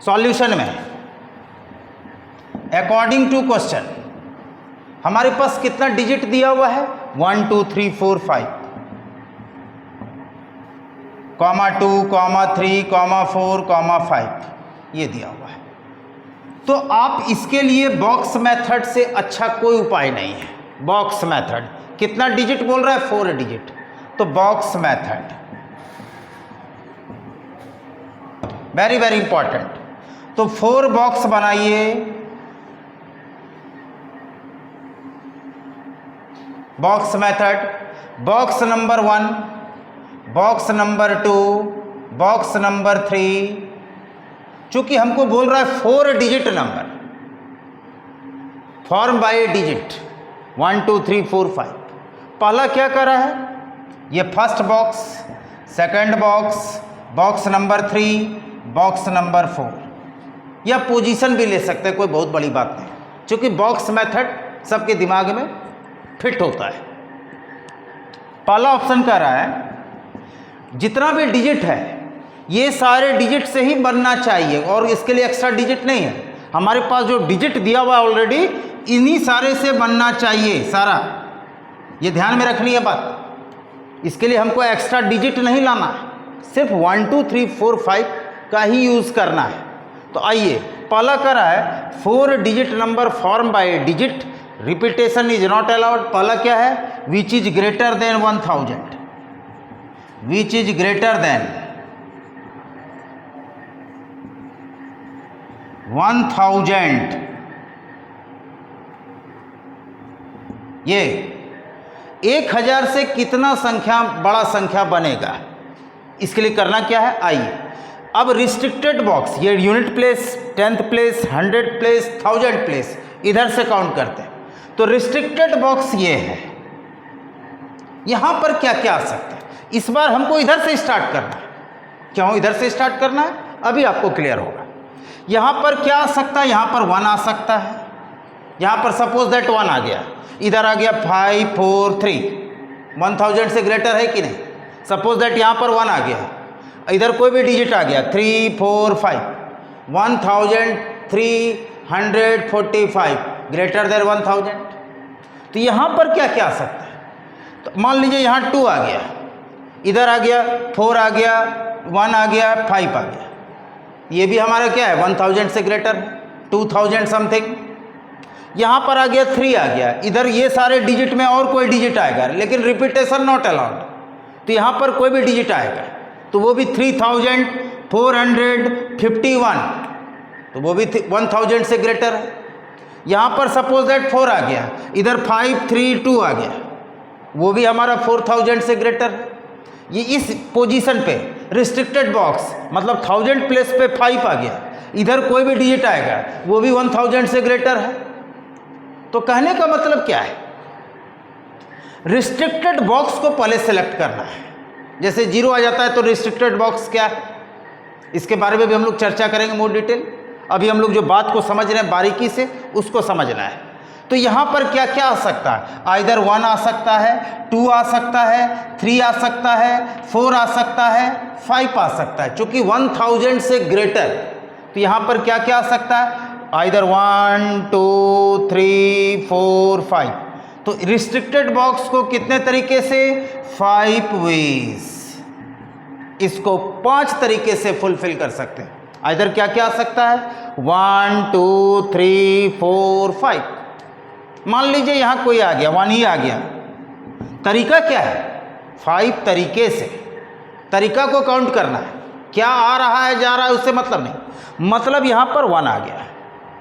सॉल्यूशन में अकॉर्डिंग टू क्वेश्चन हमारे पास कितना डिजिट दिया हुआ है 1 2 3 4 5, (2, (3, (4, (5) ये दिया हुआ है। तो आप इसके लिए बॉक्स मेथड से अच्छा कोई उपाय नहीं है। बॉक्स मेथड कितना डिजिट बोल रहा है 4 डिजिट, तो box method very very important. तो 4 बॉक्स बनाइए। Box method, box number 1, box number 2, box number 3। चूंकि हमको बोल रहा है 4 digit number form bye digit 1 2 3 4 5। पहला क्या कर रहा है, ये first box, second box, box number 3, box number 4, या पोजीशन भी ले सकते हैं, कोई बहुत बड़ी बात नहीं, क्योंकि बॉक्स मेथड सबके दिमाग में फिट होता है। पहला ऑप्शन कह रहा है जितना भी डिजिट है ये सारे डिजिट से ही बनना चाहिए और इसके लिए एक्स्ट्रा डिजिट नहीं है। हमारे पास जो डिजिट दिया हुआ है ऑलरेडी इन्हीं सारे से बनना चाहिए सारा। ये ध्यान में रखनी है बात। इसके लिए हमको एक्स्ट्रा डिजिट नहीं लाना है, सिर्फ 1 2 3 4 5 का ही यूज़ करना है। तो आइए, पहला कर रहा है 4 digit number form bye digit, repetition is not allowed. पहला क्या है, which is greater than 1000, which is greater than 1000। ये 1000 से कितना संख्या बड़ा संख्या बनेगा, इसके लिए करना क्या है, आइए। अब रिस्ट्रिक्टेड बॉक्स, ये unit place, 10th place, 100th place, 1000 place, इधर से काउंट करते हैं। तो रिस्ट्रिक्टेड बॉक्स ये है, यहां पर क्या क्या आ सकता है। इस बार हमको इधर से स्टार्ट करना है। क्यों इधर से स्टार्ट करना है, अभी आपको क्लियर होगा। यहां पर क्या आ सकता है, यहां पर 1 आ सकता है। यहां पर सपोज दैट 1 आ गया, इधर आ गया 5 4 3, 1000 से ग्रेटर है कि नहीं। सपोज दैट यहां पर 1 आ गया, इधर कोई भी डिजिट आ गया 3 4 5, 1345 ग्रेटर देन 1000। तो यहां पर क्या क्या आ सकता है, तो मान लीजिए यहां 2 आ गया, इधर आ गया 4 आ गया, 1 आ गया, 5 आ गया। ये भी हमारा क्या है 1000 से ग्रेटर है, 2000 समथिंग। यहाँ पर आ गया 3 आ गया, इधर ये सारे डिजिट में और कोई डिजिट आएगा, लेकिन रिपीटेशन नॉट अलाउड, तो यहाँ पर कोई भी डिजिट आएगा तो वो भी 3451, तो वो भी 1000 से ग्रेटर है। यहाँ पर सपोज दैट 4 आ गया, इधर 532 आ गया, वो भी हमारा 4000 से ग्रेटर है। ये इस पोजीशन पे रिस्ट्रिक्टेड बॉक्स मतलब 1000 प्लेस पे 5 आ गया, इधर कोई भी डिजिट आएगा वो भी 1000 से ग्रेटर है। तो कहने का मतलब क्या है, रिस्ट्रिक्टेड बॉक्स को पहले सेलेक्ट करना है। जैसे 0 आ जाता है तो रिस्ट्रिक्टेड बॉक्स क्या है, इसके बारे में भी हम लोग चर्चा करेंगे मोर डिटेल। अभी हम लोग जो बात को समझ रहे हैं बारीकी से उसको समझना है। तो यहाँ पर क्या क्या आ सकता है, आइदर 1 आ सकता है, 2 आ सकता है, 3 आ सकता है, 4 आ सकता है, 5 आ सकता है। चूंकि 1000 से ग्रेटर, तो यहाँ पर क्या क्या आ सकता है, आइदर 1 2 3 4 5। तो रिस्ट्रिक्टेड बॉक्स को कितने तरीके से, 5 वेज, इसको 5 तरीके से फुलफिल कर सकते हैं। आइदर क्या क्या आ सकता है, 1 2 3 4 5। मान लीजिए यहाँ कोई आ गया, 1 ही आ गया, तरीका क्या है, 5 तरीके से तरीका को काउंट करना है, क्या आ रहा है जा रहा है उससे मतलब नहीं, मतलब यहाँ पर 1 आ गया,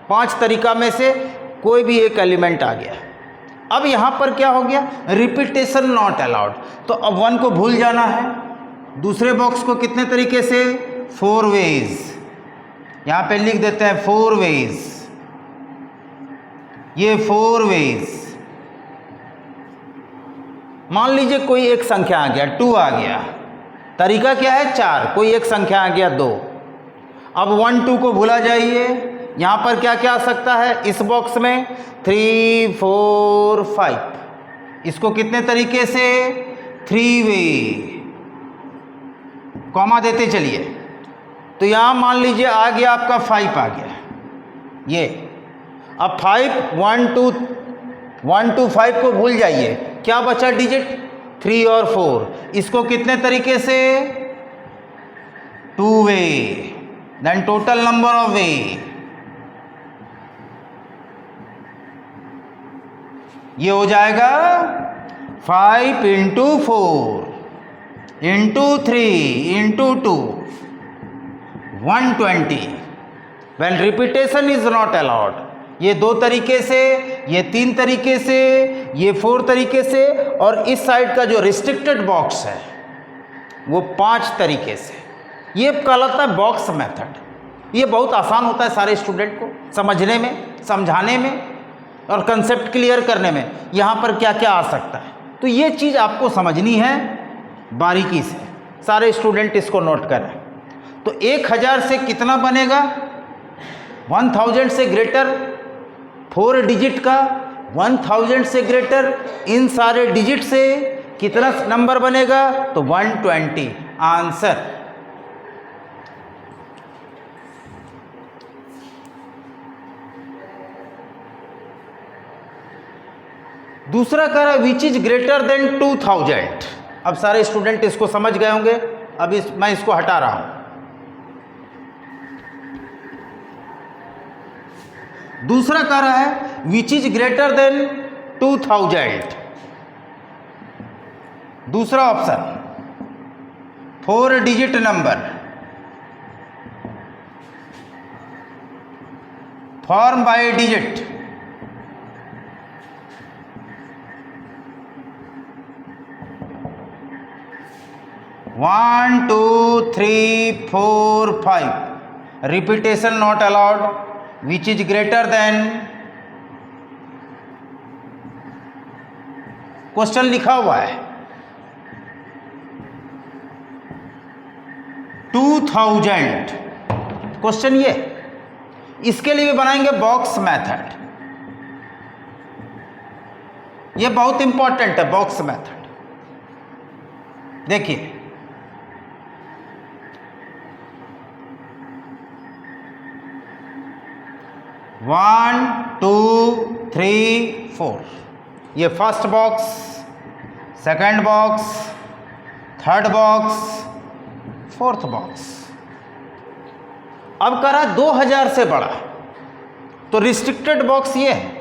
5 तरीका में से कोई भी एक एलिमेंट आ गया। अब यहाँ पर क्या हो गया, रिपीटेशन नॉट अलाउड, तो अब 1 को भूल जाना है। दूसरे बॉक्स को कितने तरीके से, 4 वेज, यहाँ पे लिख देते हैं 4 वेज, ये 4 वेज। मान लीजिए कोई एक संख्या आ गया, 2 आ गया, तरीका क्या है 4, कोई एक संख्या आ गया 2। अब 1 2 को भूला जाइए, यहाँ पर क्या क्या आ सकता है, इस बॉक्स में 3 4 5, इसको कितने तरीके से, 3 वे, कॉमा देते चलिए। तो यहाँ मान लीजिए आ गया आपका 5 आ गया, ये अब 5 1 2 5 को भूल जाइए, क्या बचा डिजिट, 3 और 4, इसको कितने तरीके से, 2 way, then total number of way, ये हो जाएगा 5 इंटू 4 इंटू 3 इंटू 2, 120। When repetition is not allowed, ये 2 तरीके से, ये 3 तरीके से, ये 4 तरीके से, और इस साइड का जो रिस्ट्रिक्टेड बॉक्स है वो 5 तरीके से। ये कहलाता है बॉक्स मेथड। ये बहुत आसान होता है सारे स्टूडेंट को समझने में, समझाने में और कंसेप्ट क्लियर करने में। यहाँ पर क्या क्या आ सकता है, तो ये चीज़ आपको समझनी है बारीकी से, सारे स्टूडेंट इसको नोट करें। तो 1000 से कितना बनेगा, 1000 से ग्रेटर, 4 डिजिट का 1000 से ग्रेटर, इन सारे डिजिट से कितना नंबर बनेगा, तो 120 आंसर। दूसरा कह रहा है विच इज ग्रेटर देन 2000। अब सारे स्टूडेंट इसको समझ गए होंगे, अब मैं इसको हटा रहा हूं। दूसरा कह रहा है विच इज ग्रेटर देन 2000। दूसरा option 4 digit number form bye digit, one 2 3 4 5, repetition not allowed, which is greater than, question लिखा हुआ है 2000। क्वेश्चन ये, इसके लिए भी बनाएंगे बॉक्स मेथड। ये बहुत इंपॉर्टेंट है बॉक्स मेथड। देखिए 1 2 3 4, ये first box, second box, third box, fourth box. अब करा 2000 से बड़ा, तो रिस्ट्रिक्टेड बॉक्स ये है,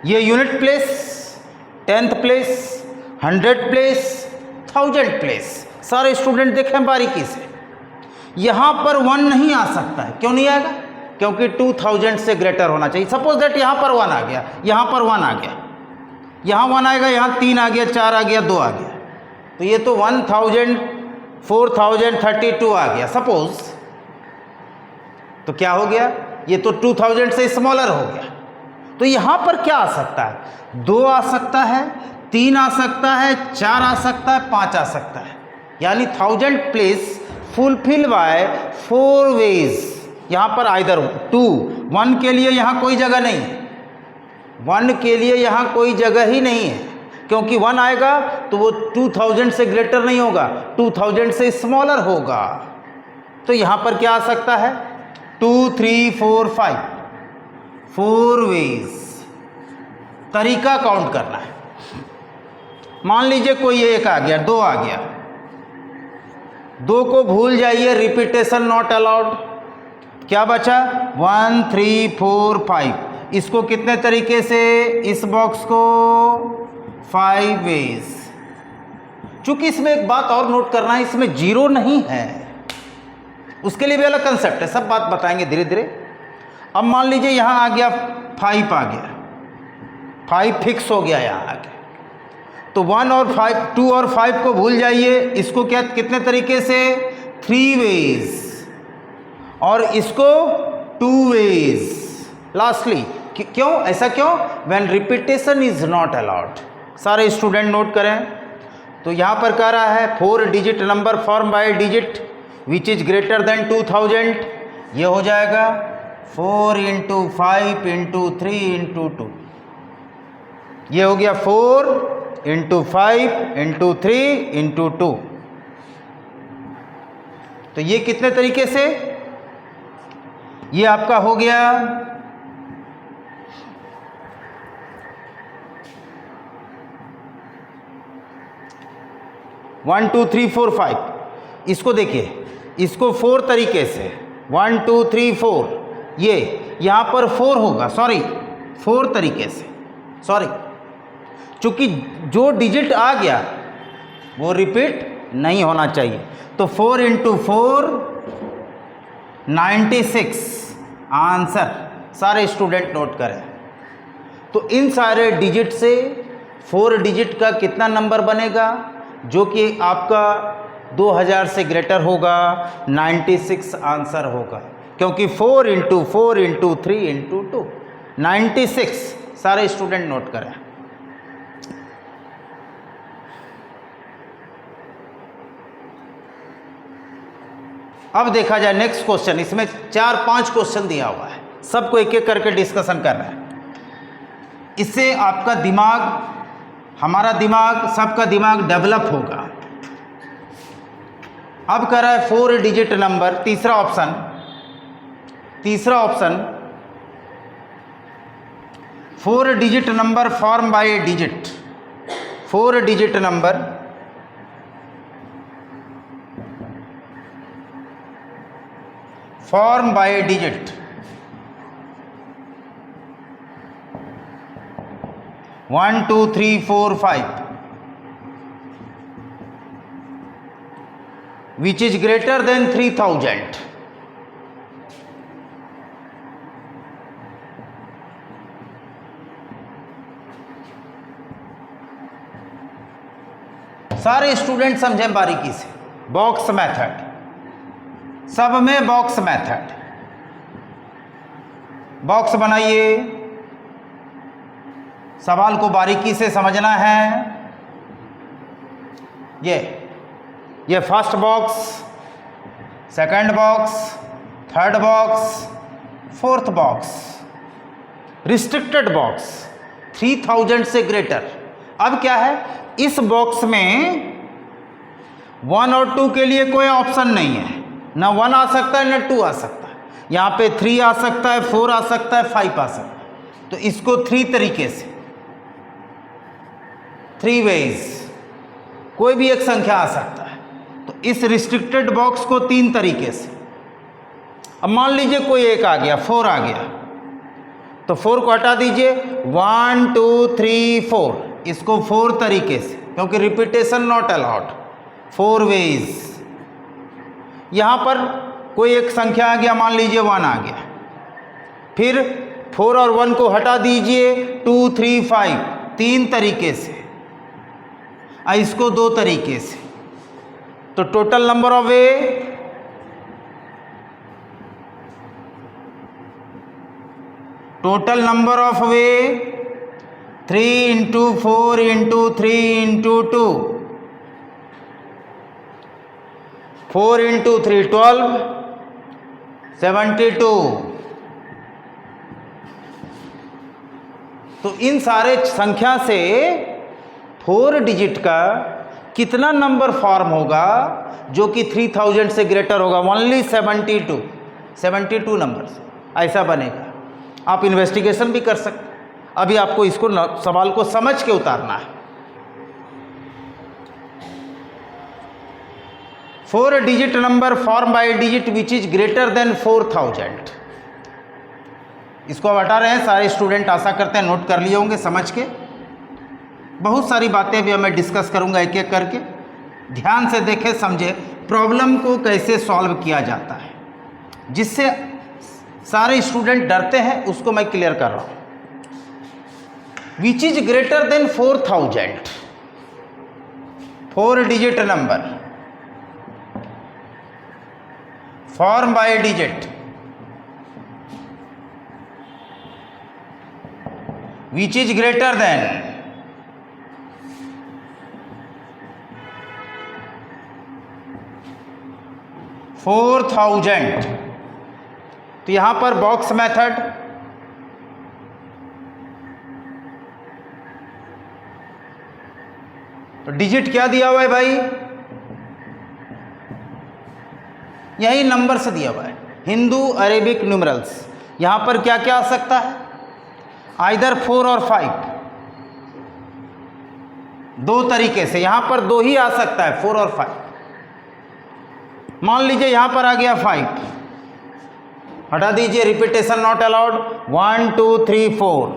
ये unit place, 10th place, 100 place, 1000 place. सारे स्टूडेंट देखें बारीकी से, यहाँ पर 1 नहीं आ सकता है। क्यों नहीं आएगा? क्योंकि 2000 से ग्रेटर होना चाहिए। सपोज दैट यहाँ पर 1 आ गया, यहाँ पर 1 आ गया, यहाँ 1 आएगा, यहाँ 3 आ गया, 4 आ गया, 2 आ गया, तो ये तो 1000, 4000, 32 आ गया सपोज। तो क्या हो गया? ये तो 2000 से स्मॉलर हो गया। तो यहाँ पर क्या आ सकता है? 2 आ सकता है, 3 आ सकता है, 4 आ सकता है, 5 आ सकता है। यानी 1000 प्लेस फुलफिल बाय 4 वेज। यहाँ पर आइदर 2, 1 के लिए यहाँ कोई जगह नहीं है, 1 के लिए यहाँ कोई जगह ही नहीं है, क्योंकि 1 आएगा तो वो 2000 से ग्रेटर नहीं होगा, 2000 से स्मॉलर होगा। तो यहाँ पर क्या आ सकता है? 2, 3, 4, 5, 4 वेज। तरीका काउंट करना है। मान लीजिए कोई 1 आ गया, 2 आ गया, 2 को भूल जाइए, रिपीटेशन नॉट अलाउड। क्या बचा? 1, 3, 4, 5। इसको कितने तरीके से? इस बॉक्स को 5 वेज। चूंकि इसमें एक बात और नोट करना है, इसमें 0 नहीं है, उसके लिए भी अलग कंसेप्ट है, सब बात बताएंगे धीरे धीरे। अब मान लीजिए यहाँ आ गया 5 आ गया, 5 फिक्स हो गया यहाँ आ गया, तो 1 और 5, 2 और 5 को भूल जाइए। इसको क्या कितने तरीके से? 3 वेज, और इसको 2 वेज। लास्टली क्यों ऐसा क्यों? When repetition is not allowed. सारे स्टूडेंट नोट करें। तो यहाँ पर कह रहा है 4 digit number form bye digit which is greater than 2000। ये हो जाएगा 4 × 5 × 3 × 2। ये हो गया 4 × 5 × 3 × 2। तो ये कितने तरीके से? ये आपका हो गया 1, 2, 3, 4, 5। इसको देखिए, इसको 4 तरीके से 1, 2, 3, 4। ये यहाँ पर 4 होगा, सॉरी 4 तरीके से, सॉरी, चूंकि जो डिजिट आ गया वो रिपीट नहीं होना चाहिए। तो 4 × 4 96 आंसर। सारे स्टूडेंट नोट करें। तो इन सारे डिजिट से 4 डिजिट का कितना नंबर बनेगा, जो कि आपका 2000 से ग्रेटर होगा? 96 आंसर होगा, क्योंकि 4 × 4 × 3 × 2 96। सारे स्टूडेंट नोट करें। अब देखा जाए नेक्स्ट क्वेश्चन। इसमें 4-5 क्वेश्चन दिया हुआ है, सबको एक एक करके डिस्कशन करना है। इससे आपका दिमाग, हमारा दिमाग, सबका दिमाग डेवलप होगा। अब कह रहा है 4 डिजिट नंबर, तीसरा option 4 digit number form bye digit. 4 digit number form bye digit 1, 2, 3, 4, 5 which is greater than 3000। सारे स्टूडेंट समझें बारीकी से। बॉक्स मेथड, सब में बॉक्स मेथड। बॉक्स बनाइए, सवाल को बारीकी से समझना है। ये first box, second box, third box, fourth box, restricted box 3000 से ग्रेटर। अब क्या है, इस बॉक्स में 1 और 2 के लिए कोई ऑप्शन नहीं है, ना 1 आ सकता है ना 2 आ सकता है। यहाँ पे 3 आ सकता है, 4 आ सकता है, 5 आ सकता है। तो इसको 3 तरीके से, 3 वेज, कोई भी एक संख्या आ सकता है। तो इस रिस्ट्रिक्टेड बॉक्स को 3 तरीके से, अब मान लीजिए कोई एक आ गया, 4 आ गया, तो 4 को हटा दीजिए, 1 2 3 4, इसको 4 तरीके से, क्योंकि रिपीटेशन नॉट अलाउड, 4 वेज। यहाँ पर कोई एक संख्या आ गया, मान लीजिए 1 आ गया, फिर 4 और 1 को हटा दीजिए, 2 3 5, 3 तरीके से, इसको 2 तरीके से, तो total number of way total number of way 3 into 4 इंटू 3 इंटू 2, 4 इंटू 3 12, 72। तो इन सारे संख्या से 4 डिजिट का कितना नंबर फॉर्म होगा जो कि 3000 से ग्रेटर होगा? ओनली 72 नंबर्स ऐसा बनेगा। आप इन्वेस्टिगेशन भी कर सकते, अभी आपको इसको सवाल को समझ के उतारना है। 4 digit number form bye digit which is greater than 4000। इसको अब हटा रहे हैं, सारे स्टूडेंट आशा करते हैं नोट कर लिए होंगे समझ के। बहुत सारी बातें भी मैं डिस्कस करूंगा एक एक करके, ध्यान से देखें समझे प्रॉब्लम को कैसे सॉल्व किया जाता है, जिससे सारे स्टूडेंट डरते हैं उसको मैं क्लियर कर रहा हूं। Which is greater than 4000, 4 digit number form bye digit which is greater than 4000। तो यहां पर बॉक्स मेथड, तो डिजिट क्या दिया हुआ है भाई? यही नंबर से दिया हुआ है, हिंदू अरेबिक न्यूमरल्स। यहां पर क्या क्या आ सकता है? आइदर 4 और 5, 2 तरीके से, यहां पर 2 ही आ सकता है, 4 और 5। मान लीजिए यहां पर आ गया 5, हटा दीजिए, रिपीटेशन नॉट अलाउड, 1 2 3 4,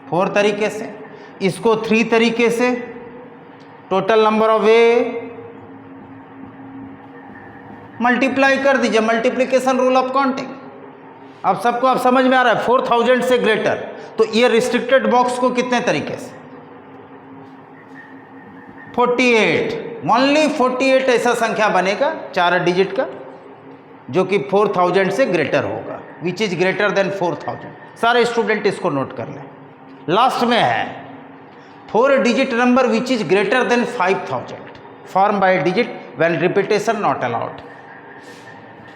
4 तरीके से, इसको 3 तरीके से, total number of way multiply कर दीजिए, मल्टीप्लिकेशन रूल ऑफ काउंटिंग। अब सबको अब समझ में आ रहा है? 4000 से ग्रेटर, तो ये रिस्ट्रिक्टेड बॉक्स को कितने तरीके से? 48, ओनली 48 ऐसा संख्या बनेगा 4 डिजिट का जो कि 4000 से ग्रेटर होगा, विच इज ग्रेटर देन 4000। सारे स्टूडेंट इसको नोट कर लें। लास्ट में है 4 digit number which is greater than 5000, form by digit when repetition not allowed.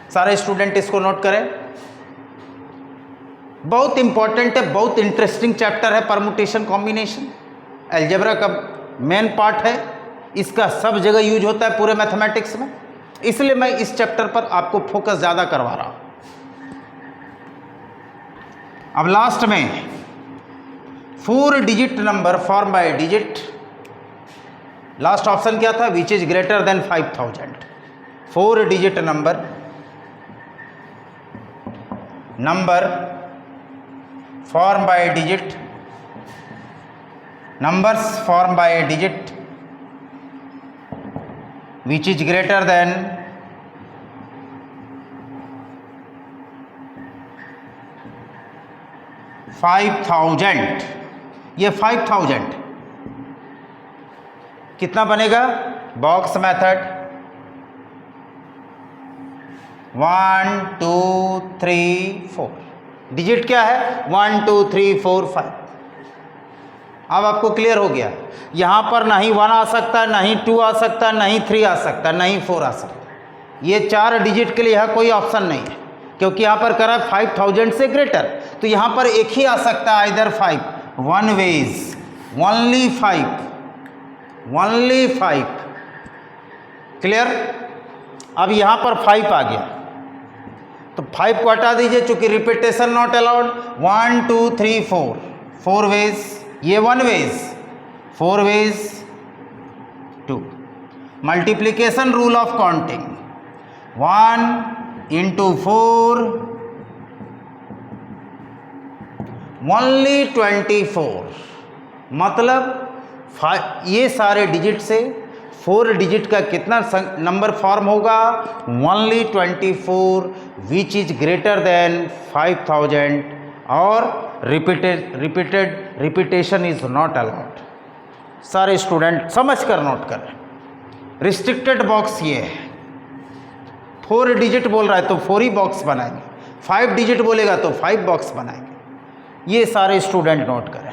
सारे स्टूडेंट इसको नोट करें, बहुत इंपॉर्टेंट है, बहुत इंटरेस्टिंग चैप्टर है परमुटेशन कॉम्बिनेशन। अलजेब्रा का मेन पार्ट है, इसका सब जगह यूज होता है पूरे मैथमेटिक्स में, इसलिए मैं इस चैप्टर पर आपको फोकस ज़्यादा करवा रहा हूं। अब लास्ट में 4 digit number form bye digit, last option क्या था? Which is greater than 5000। 4 digit number form bye digit, numbers form by digit which is greater than 5000। ये 5000 कितना बनेगा? बॉक्स मेथड 1 2 3 4, डिजिट क्या है? 1 2 3 4 5। अब आपको क्लियर हो गया, यहाँ पर ना ही 1 आ सकता है, ना ही 2 आ सकता है, ना ही 3 आ सकता है, ना ही 4 आ सकता है। ये 4 डिजिट के लिए यहाँ कोई ऑप्शन नहीं है, क्योंकि यहाँ पर करा 5000 से ग्रेटर, तो यहाँ पर एक ही आ सकता है, आइदर 5, 1 वेज, ओनली 5। क्लियर? अब यहाँ पर 5 आ गया, तो 5 को हटा दीजिए, चूंकि रिपीटेशन नॉट अलाउड। 1 2 3 4, 4 वेज, ये 1 ways, 4 ways 2। Multiplication rule of counting, 1 into 4 only 24, मतलब ये सारे डिजिट से 4 डिजिट का कितना नंबर फॉर्म होगा, only 24, which is greater than 5000 और रिपीटेशन इज नॉट अलाउड। सारे स्टूडेंट समझ कर नोट करें। रिस्ट्रिक्टेड बॉक्स ये है, 4 डिजिट बोल रहा है तो 4 ही बॉक्स बनाएंगे, 5 डिजिट बोलेगा तो 5 बॉक्स बनाएंगे। ये सारे स्टूडेंट नोट करें।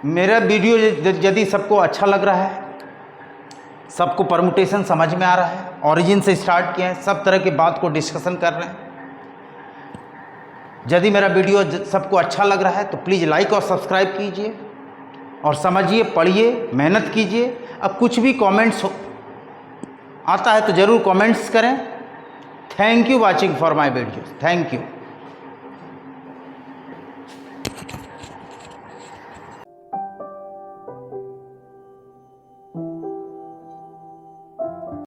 मेरा वीडियो यदि सबको अच्छा लग रहा है, सबको परमुटेशन समझ में आ रहा है, ओरिजिन से स्टार्ट किए हैं, सब तरह की बात को डिस्कशन कर रहे हैं, यदि मेरा वीडियो सबको अच्छा लग रहा है तो प्लीज़ लाइक और सब्सक्राइब कीजिए और समझिए, पढ़िए, मेहनत कीजिए। अब कुछ भी कमेंट्स आता है तो ज़रूर कमेंट्स करें। Thank you watching for my video. Thank you.